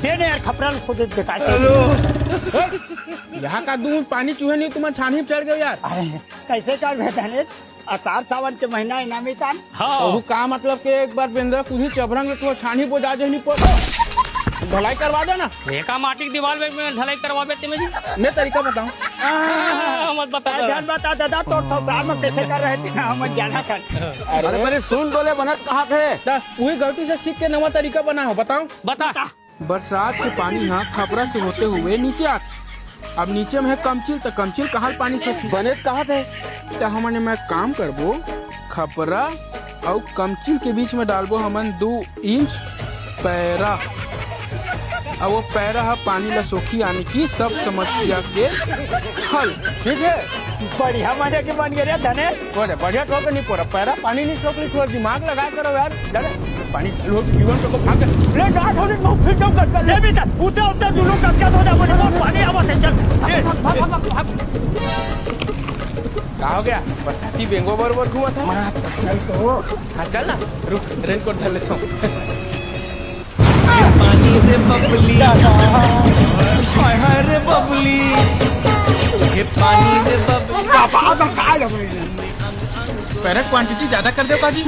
देने यार खपरा सोचत बेटा। यहाँ का दूध पानी चूहे नहीं तुम्हारे छानी चढ़ गए यार। कैसे कर भेटने आषाढ़ सावन के महीना इनामी तान। हाँ का मतलब के एक बार बेंद्रा कुछ चबरंग तो छानी पो जा नहीं पो ढलाई करवा दो ना। का माटी की दीवार में ढलाई करवाबे ते में जी मैं तरीका बताऊं। मत बता ध्यान बता दादा तो संसार में कैसे कर रहे थे हम जाना कर। अरे मेरे सुन बोले बनत कहाँ थे वही गलती से सीख के नवा तरीका बना हो बताओ। बता बरसात के पानी यहाँ खपरा से होते हुए नीचे आ अब नीचे में है कमचिल तो कमचिल कहाँ पानी सोची बने कहाँ थे तो हमने मैं काम करबो खपरा और कमचिल के बीच में डालबो हमन 2 इंच पैरा और वो पैरा है पानी ला सोखी आने की सब समस्या के हल। ठीक है बढ़िया मजे के बन गए धने। बढ़िया ठोक नहीं पड़ा पैरा पानी नहीं सोख ली थोड़ा दिमाग लगा करो यार पानी जीवन को भाग ले डांट होने को फिर जब कर ले बेटा उते उते दुलो कक्का हो जा बोले पानी आवा से चल। क्या हो गया बरसाती बेंगो बरोबर घुमा था चल तो हाँ चल ना रुक रेनकोट डाल लेता हूँ। पानी रे बबली हाय हाय रे बबली ये पानी रे बबली पैरा क्वांटिटी ज्यादा कर दो काजी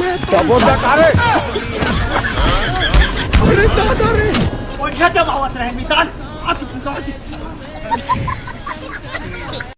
बढ़िया जब आवत रहे मितान।